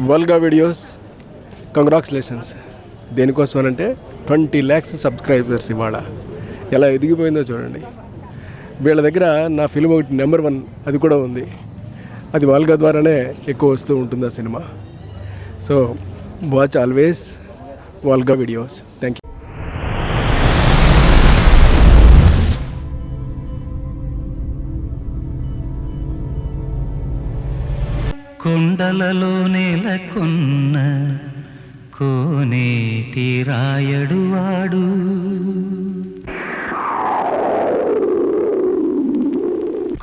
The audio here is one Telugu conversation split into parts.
Volga videos congratulations. దేనికోసం అంటే 20 lakhs సబ్స్క్రైబర్స్ ఇవాళ ఎలా ఎదిగిపోయిందో చూడండి. వీళ్ళ దగ్గర నా ఫిల్మ్ ఒకటి నెంబర్ 1 అది కూడా ఉంది. అది వల్గా ద్వారానే ఎక్కువ వస్తూ ఉంటుంది ఆ cinema. So watch always Volga videos. Thank you. కొండలలో నెలకొన్న కోనేటి రాయడు వాడు,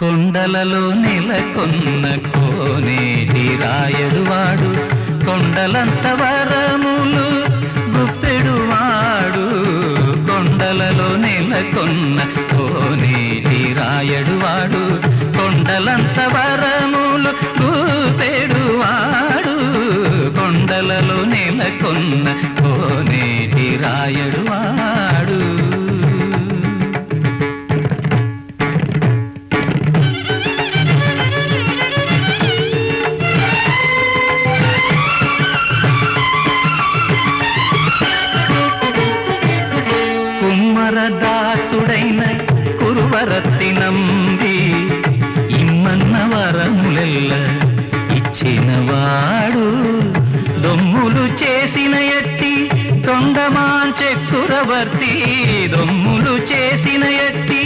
కొండలలో నెలకొన్న కోనేటి రాయడు వాడు, కొండలంత వరములు గుప్పెడు వాడు, కొండలలో నెలకొన్న కోనేటి రాయడు వాడు, కొండలంత వరములు గుప్పెడు వాడు, కొండలలో నెలకొన్న కోనేటి రాయడు వాడు. కుమ్మరదాసుడైన కురువరత్తి నంబి ఇమ్మన్న వరములెల్ల ఇచ్చినవాడు, దొమ్ములు చేసిన ఎట్టి తొండమాన్ చక్కురవర్తి, దొమ్ములు చేసిన ఎట్టి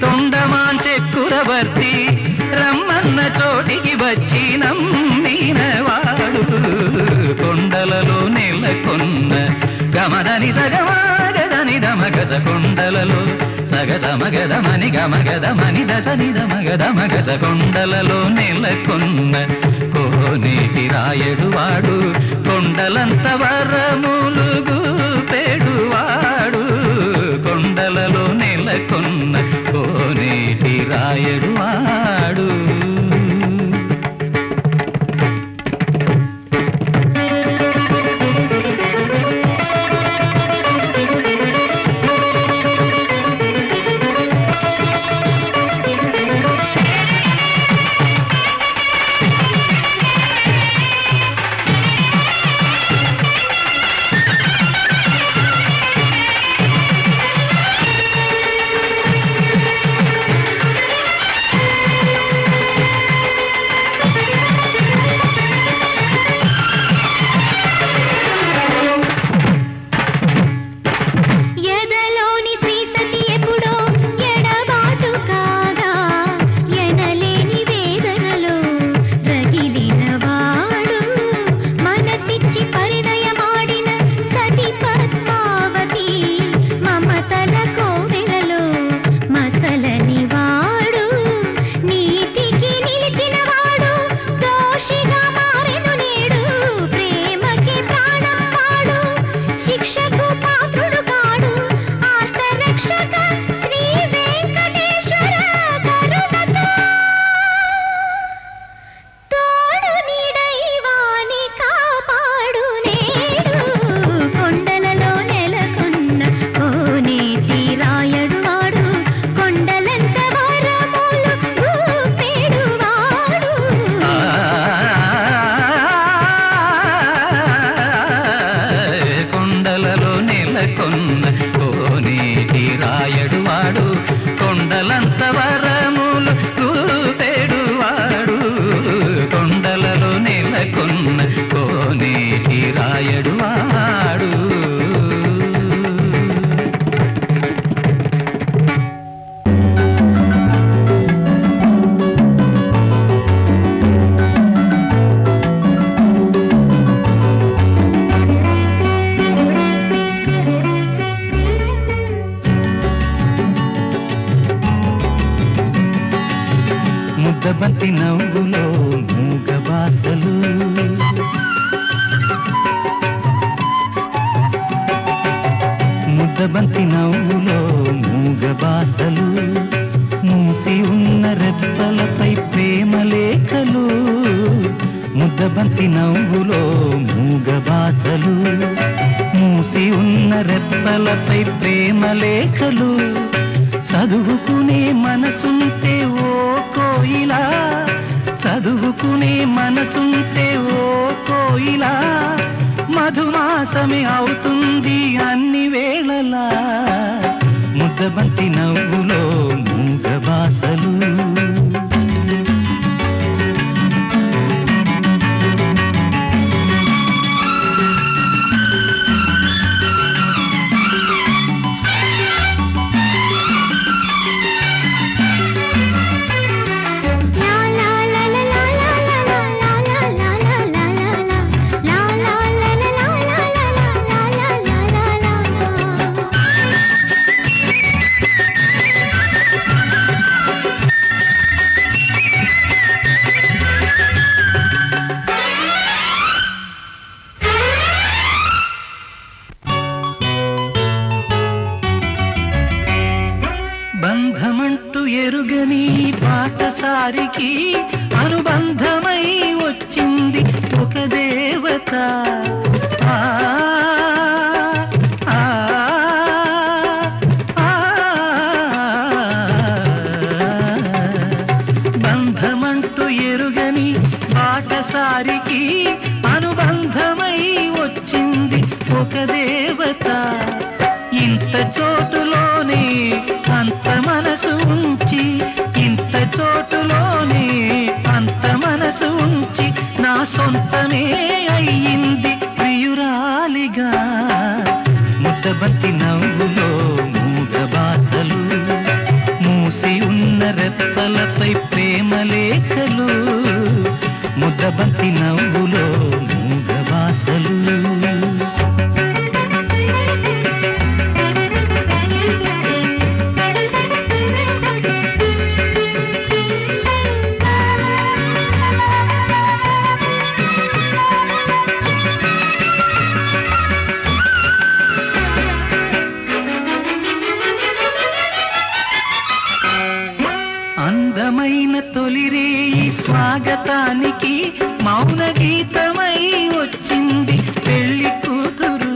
తొండమాన్ చక్కురవర్తి, రమ్మన్న చోటికి వచ్చి నమ్మినవాడు, కొండలలో నెలకొన్న గమదని సగమాగదని దమగజ, కొండలలో సగసమగదమని గమగదమని దశని దమగదమగజ, కొండలలో నెలకొన్న కోనేటి రాయడు వాడు, కొండలంత వరములు గుప్పెడు వాడు, కొండలలో నెలకొన్న కోనేటి రాయడు వాడు. కోనేటి రాయడు వాడు, కొండలంత వరములు గుప్పెడు వాడు, కొండలలో నెలకొన్న కోనేటి రాయడు వాడు. ముద్దబంతి నవ్వులో మూగ బాసలు, ముద్దబంతి నవ్వులో మూగ బాసలు, మూసి ఉన్న రెప్పలపై ప్రేమ లేఖలు, ముద్దబంతి నవ్వులో మూగ బాసలు, మూసి ఉన్న రెప్పలపై ప్రేమ లేఖలు, చదువుకునే మనసుంటే ఓ కోయిలా, చదువుకునే మనసుంటే ఓ కోయిలా, అవుతుంది అన్ని వేళలా ముద్దబంతి నవ్వులో మూగ బాసలు బంధమంటూ ఎరుగని పాటసారికి అనుబంధమై వచ్చింది ఒక దేవత ఆ ఆ ఆ బంధమంటూ ఎరుగని పాటసారికి అనుబంధమై వచ్చింది ఒక దేవత ఇంత చోటులోనే అంత మనసు ఉంచి ఇంత చోటులోనే అంత మనసు ఉంచి నా సొంతమే అయ్యింది ప్రియురాలిగా ముద్దబంతి నవ్వులో మూగ బాసలు మూసి ఉన్న రెప్పలపై ప్రేమ లేఖలు ముద్దబంతి నవ్వులో మూగ బాసలు అందమైన తొలిరేయి స్వాగతానికి మౌన గీతమై వచ్చింది పెళ్లి కూతురు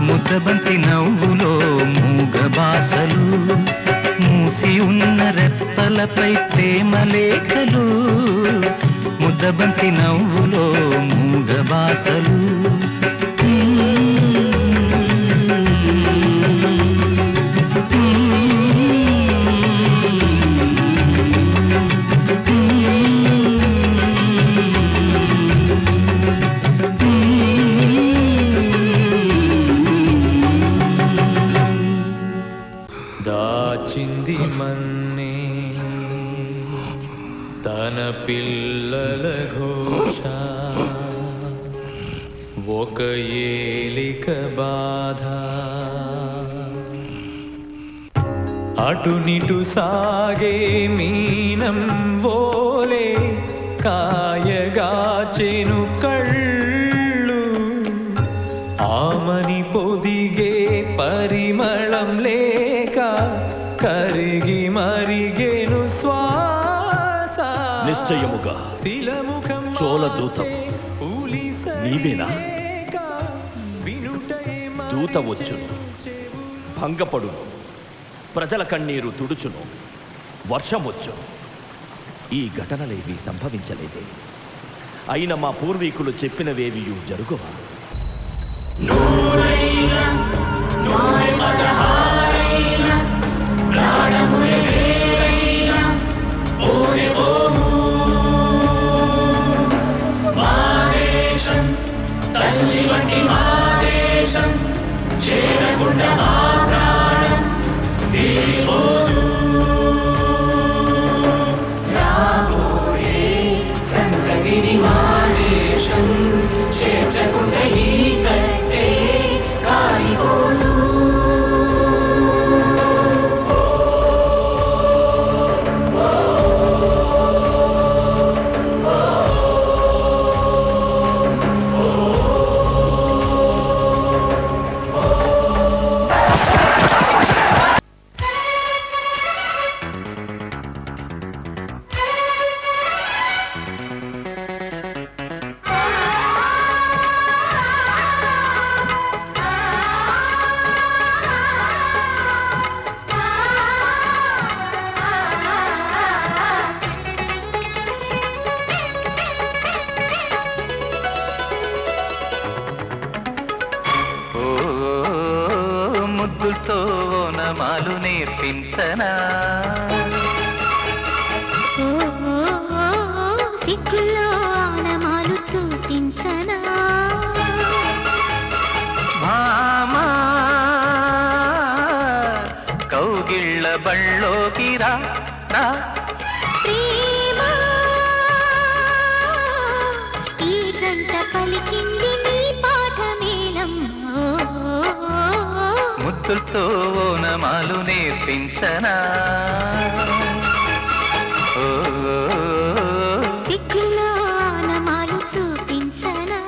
ముద్దబంతి నవ్వులో మూగ బాసలు మూసి ఉన్న రెప్పలపై ప్రేమ లేఖలు ముద్దబంతి నవ్వులో మూగ బాసలు దాచింది మన్నే తన పిల్లల ఘోష ఒక ఏలిక బాధ అటునిటు సాగే మీనం వోలే కాయగాచెను కళ్ళు ఆమని పొదిగే పరిమళం లేక కరిగి మరిగేను శ్వాస నిశ్చయముగా చోళదూతము నీవేనా? దూత వచ్చును, భంగపడును, ప్రజల కన్నీరు తుడుచును, వర్షమొచ్చును. ఈ ఘటనలేవి సంభవించలేదే. అయిన మా పూర్వీకులు చెప్పినవేవియు జరుగువా? తల్లి వంటి మాదేశం చేరకుండా మా ప్రాణం తీరిపోదు. రాబోయే ముద్దులతో ఓనమాలు నేర్పించనా సిగ్గులో ఆనమాలు చూపించనా భామా కౌగిళ్ళ బళ్ళోకి రా రా ప్రేమ ఈ గంట పలికింది నీ పాఠమేనమ్మా ముద్దులతో ఓనమాలు నేర్పించనా సిగ్గులో ఆనమాలు చూపించనా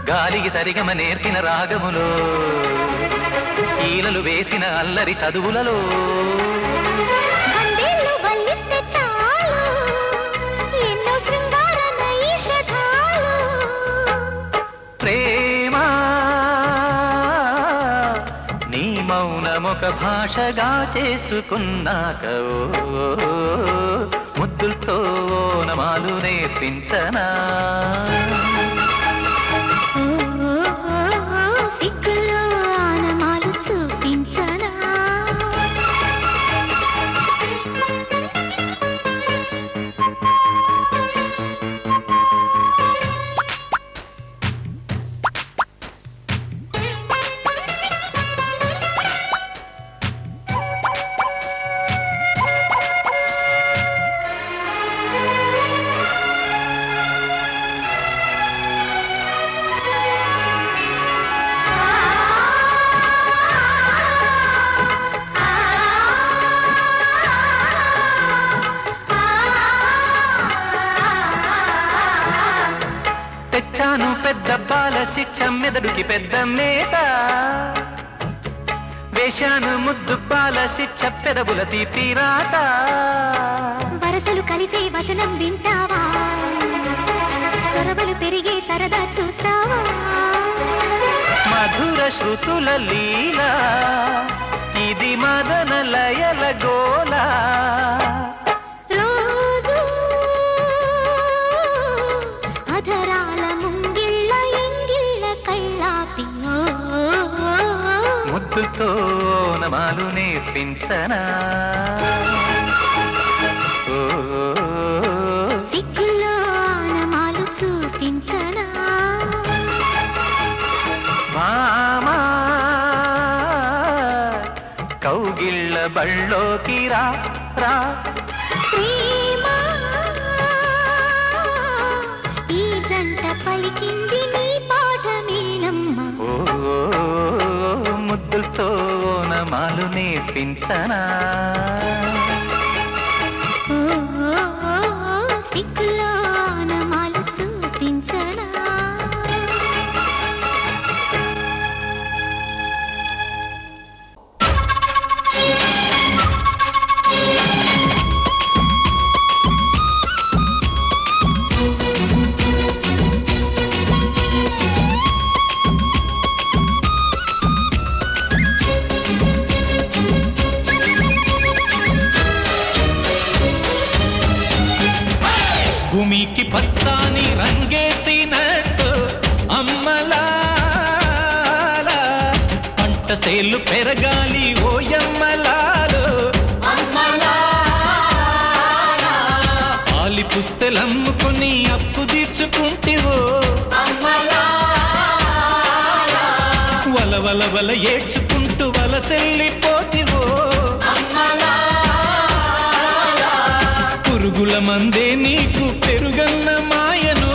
గాలికి సరిగమ నేర్పిన రాగములో ఈలలు వేసిన అల్లరి చదువులలో ప్రేమ నీ మౌనమొక భాషగా చేసుకున్నాక ముద్దులతో ఓనమాలు నేర్పించనా సిగ్గులో ఆనమాలు చూపించనా తెచ్చాను పెద్ద బాల శిక్ష మెదడుకి పెద్ద మేత వేశాను ముద్దు బాల శిక్ష పెదవుల తీపిరాట వరసలు కలిసే వచనం వింటావా సొరబలు పెరిగే సరదా చూస్తావా మధుర శృతుల లీల ఇది మదన లయల గోల రోజు అధరాల ముంగిళ్ళ ఎంగిళ్ళ కళ్ళాపి ముద్దుతో ఓనమాలు నేర్పించనా సిగ్గులో ఆనమాలు చూపించనా భామా కౌగిళ్ళ బళ్ళోకి రా రా ప్రేమ ఈ జంట పలికింది నీ పాఠమేనమ్మా ముద్దులతో ఓనమాలు నేర్పించనా సిగ్గులో ఆనమాలు చూపించనా భూమికి పచ్చాని రంగేసినట్టు అమ్మలాల పంట సేలు పెరగాలి ఓయమ్మలాలు పాలి పుస్తెలమ్ముకుని అప్పు తీర్చుకుంటివో వల వల వల ఏడ్చుకుంటూ వలసెల్లిపోతివో పురుగుల మందే నీకు పెరుగన్న మాయను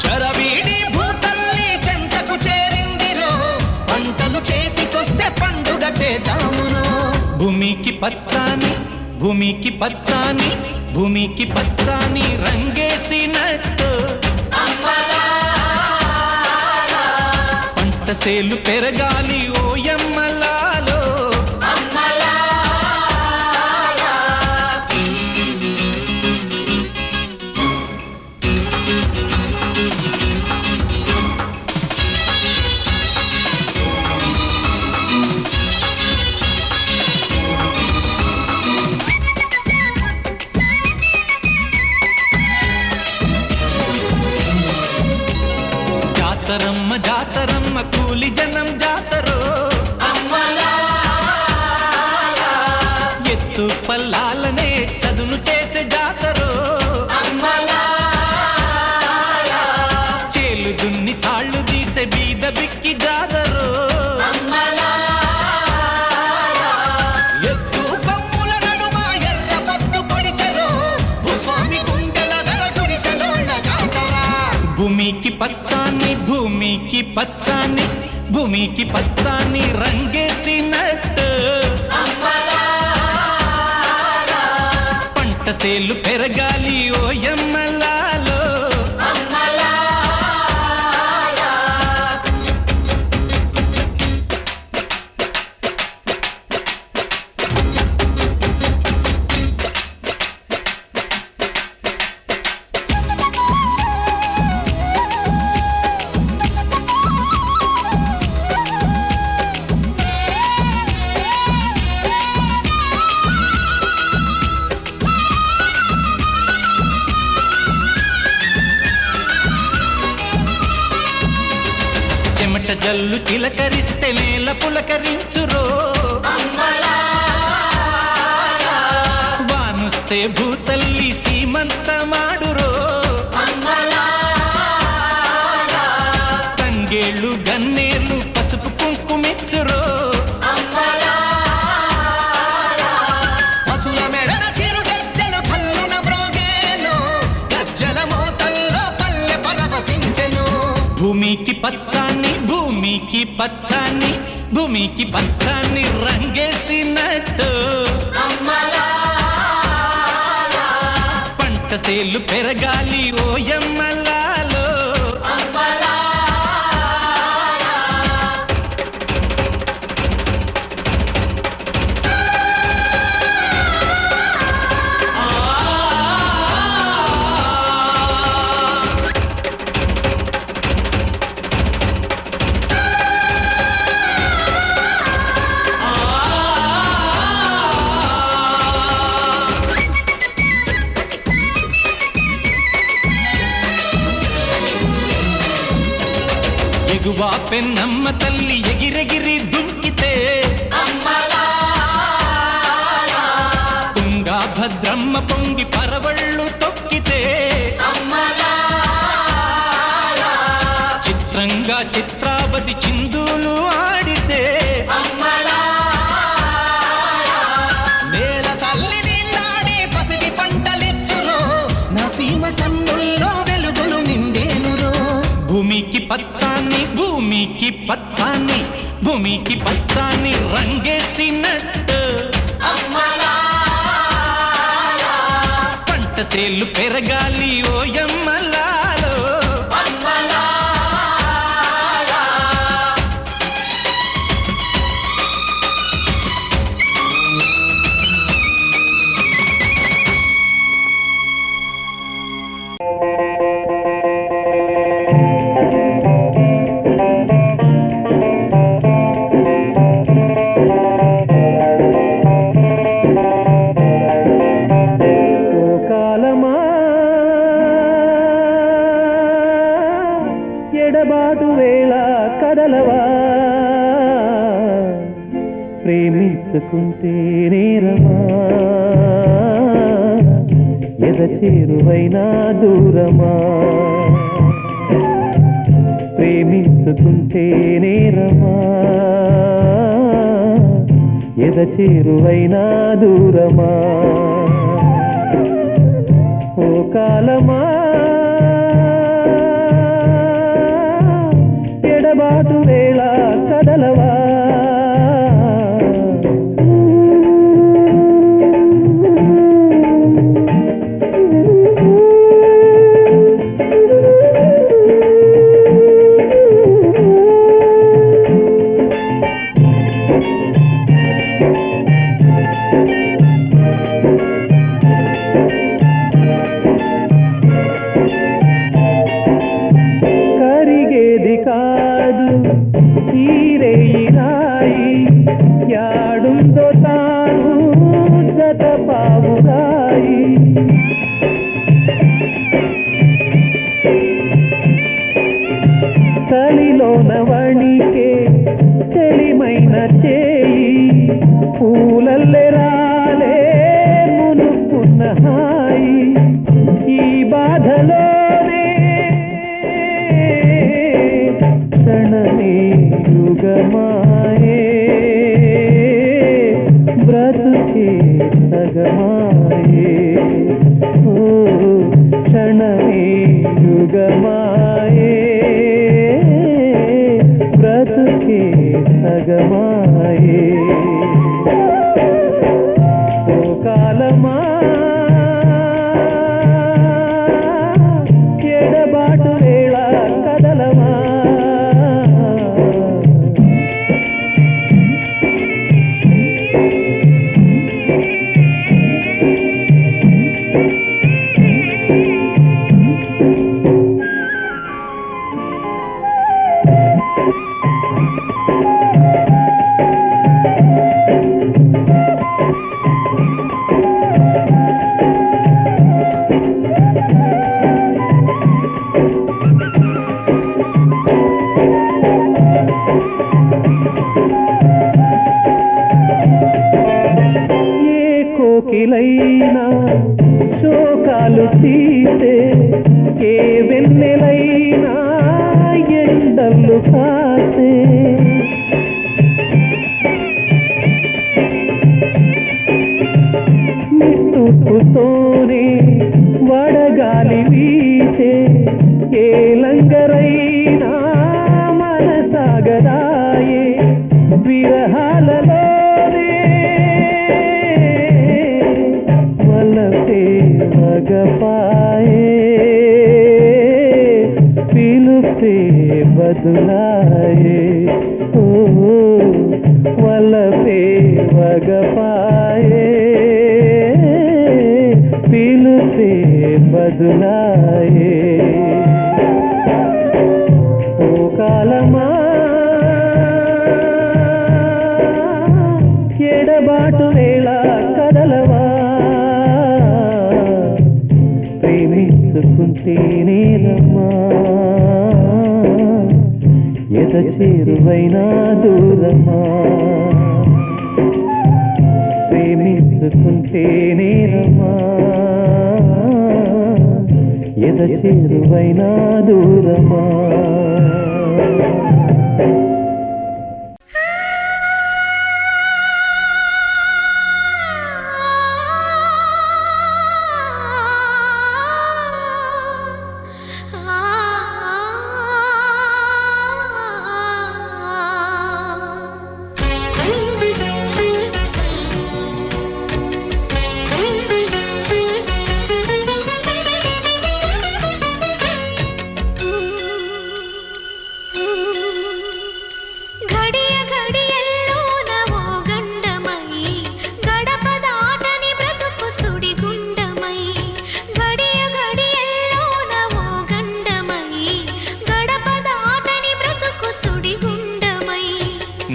చరవీడి భూతల్లి చెంతకు చేరిందిరో పంటలు చేతికొస్తే పండుగ చేద్దామును భూమికి పచ్చాని భూమికి పచ్చాని భూమికి పచ్చాని రంగేసినట్టు పంట సేలు పెరగాలి ఓయమ్మలాలో జాతరమ్మ జాతరమ్మ కూలి జనం జాతరో ఎత్తు పల్లాలనే చదును చేసే జాతరో చేలు దున్ని చాళ్ళు తీసే బీద బిక్కి జాతరో ఎత్తు కొమ్ముల నడుమ ఎర్ర పొత్తు పొడిచెరో భూస్వామి గుండెల ధర గుడిసెలోన జాతర భూమికి పచ్చాని భూమికి పచ్చాని భూమికి పచ్చాని రంగేసినట్టు పంట సేలు పెరగాలి ఓయమ్మలాలో చెమట జల్లు చిలకరిస్తే నేల పులకరించురో వానుస్తే భూతల్లి సీమంతమాడురో తంగేళ్ళు గన్నేళ్ళు పసుపు కుంకుమిచ్చురో పశుల మెడన చిరుగజ్జలు కల్లున మ్రోగేను గజ్జల మోతల్లో పల్లె పరవశించెను భూమికి పచ్చాని భూమికి పచ్చాని భూమికి పచ్చాని రంగేసినట్టు పంట సేలు పెరగాలి ఓయమ్మలాలో ఎగువా పెన్నమ్మ తల్లి ఎగిరెగిరి దుంకితే తుంగా భద్రమ్మ పొంగి పరవళ్ళు తొక్కితే చిత్రంగా చిత్రావతి చిందులు ఆడితే నేల తల్లి నీళ్ళాడి పసిడి పంటలిచ్చురో నా సీమ కన్నుల్లో వెలుగులు నిండేనురో భూమికి పచ్చాని భూమికి పచ్చాని భూమికి పచ్చాని రంగేసినట్టు పంట సేలు పెరగాలి ఓయమ్మలాలో ఎడబాటు వేళ కదలవా ప్రేమించుకుంటే నేరమా ఎద చేరువైనా దూరమా ప్రేమించుకుంటే నేరమా ఎద చేరువైనా దూరమా ఓ కాలమా ఎడబాటు వేళ కదలవా పూలల్లే రాలే మునుకున్న హాయి ఈ బాధలోనే క్షణమే యుగమాయే బ్రతుకే సగమాయే ఓ క్షణమే యుగమాయే బ్రతుకే సగమాయే ఓ కాలమా ఎడబాటు వేళ కదలమా కోకిలైనా శోకాలు తీసే ఏ వెన్నెలైనా ఎండలు కాసే నిట్టుతోనే వడగాలి వీసే ఏ లంగరైనా మనసాగదాయే విరహాలలోనే వలపే మగపాయే పిలుపే బదులాయే ఓ వలపే మగపాయే పిలుపే బదులాయే ఓ కాలమా ఎడబాటు వేళ కదలవా ప్రేమించుకుంటేనేనమ్మా ఎద చేరువైనా దూరమా ప్రేమించుకుంటేనేనమ్మా ఎద చేరువైనా దూరమా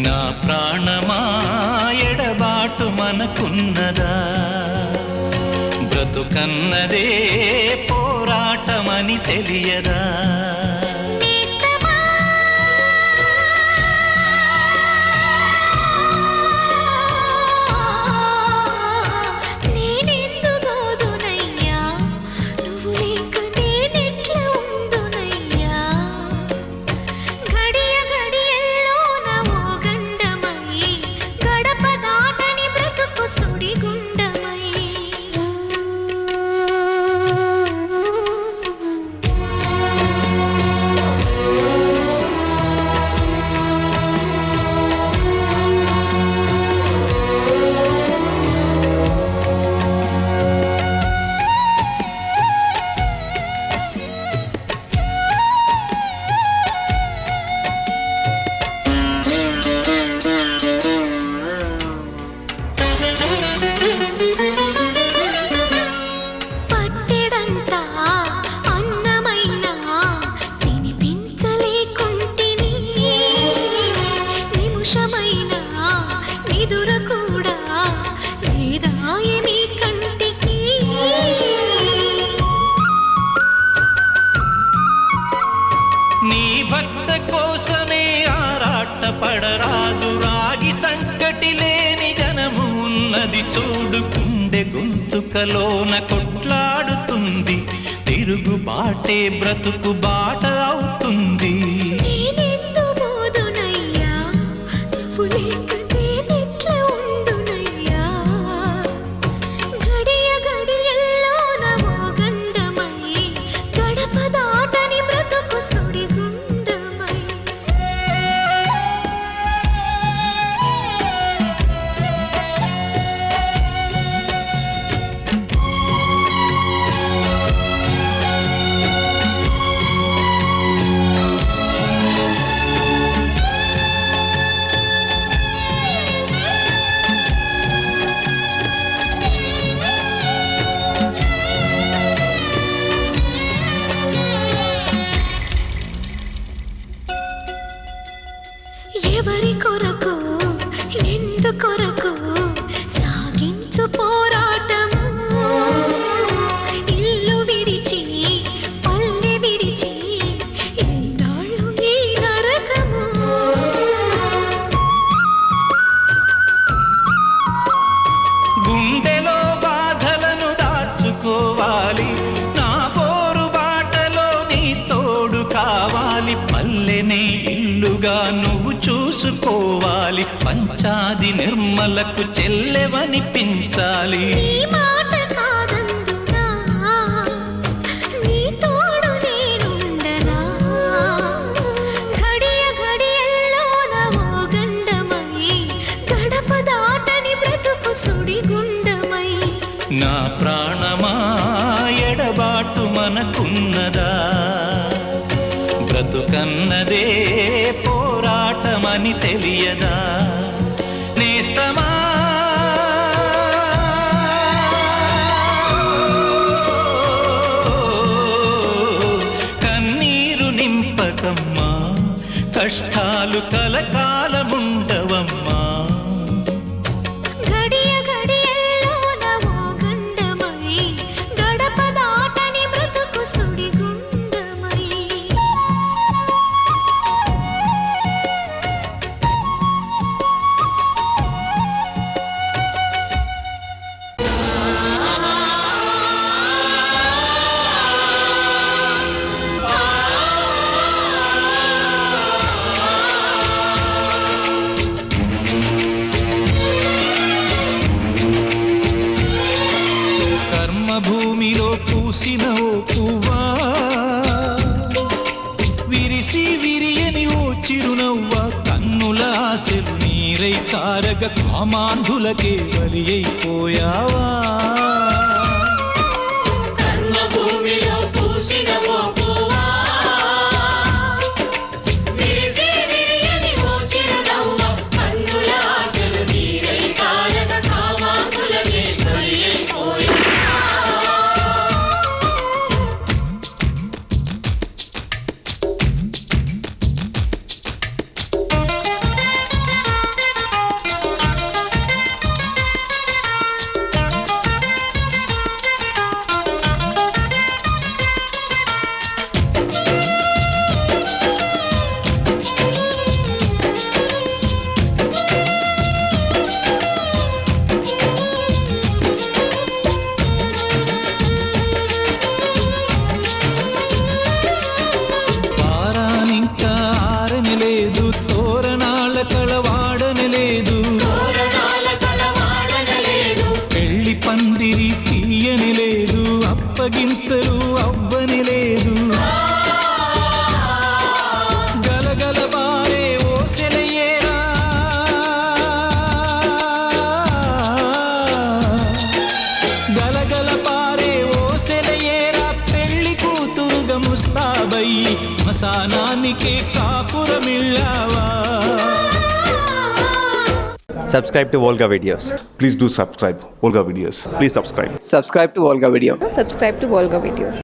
నా ప్రాణమా ఎడబాటు మనకున్నదా బ్రతుకన్నదే పోరాటమని తెలియదా చూడు గుండె గొంతుకలోన కొట్లాడుతుంది, తిరుగుబాటే బ్రతుకు బాట అవుతుంది. నేనెందు పోదునయ్యా, నువ్వు లేక నేనెట్లా ఉండునయ్యా. గడియ గడియల్లోన మోగండమై, గడప దాటని బ్రతుకు సుడిగుండమై. ఎవరి కొరకు ఎందు కొరకు సాగించు పోరాటము. ఇల్లు విడిచి పల్లె విడిచి ఎన్నాళ్ళు ఈ నరకము. గుండెలో బాధలను దాచుకోవాలి, నా పోరు బాటలో నీ తోడు కావాలి. పల్లెనే ఇల్లుగా నువ్వు చూసుకోవాలి, పంచాది నిర్మలకు చెల్లెవనిపించాలి. నీ మాట కాదందునా, నీ తోడు నేనుండనా. ఘడియ ఘడియల్లోన మోగండమై, గడప దాటని బ్రతుకు సుడిగుండమై. నా ప్రాణమా ఎడబాటు మనకున్నదా, బ్రతుకన్నదే పోరాటమని తెలియదా. నేస్తమా కన్నీరు నింపకమ్మా, కష్టాలు కలకాలముండవమ్మా. ఘడియ ఘడియల్లోన మోగండమై, గడప దాటని బ్రతుకు సుడిగుండమై. కర్మభూమిలో పూసిన ఓ పువ్వా, విరిసి విరియని ఓ చిరునవ్వ, కన్నుల ఆశలు నీరై కారగ కామాంధులకే బలి అయిపోయావా. కర్మభూమిలో పూసిన ఓ పువ్వా, విరిసి విరియని ఓ చిరునవ్వ, కన్నుల ఆశలు నీరై కారగ కామాంధులకే బలి అయిపోయావా. వారానింకా ఆరని లేదు, తోరణాల కళవాడని లేదు, పెళ్లి పందిరి తీయని లేదు, అప్పగింతలు అవ్వని లేదు. గలగల బారే ఓసెలయ్యేరా, గలగల పారే ఓసెలయ్యేరా, పెళ్లి కూతురుగా ముస్తాబయ్యి శ్మశానానికి కాపురమిళ్ళావా. Subscribe to Volga Videos. Please do subscribe Volga Videos. Please subscribe. Subscribe to Volga Video. Subscribe to Volga Videos.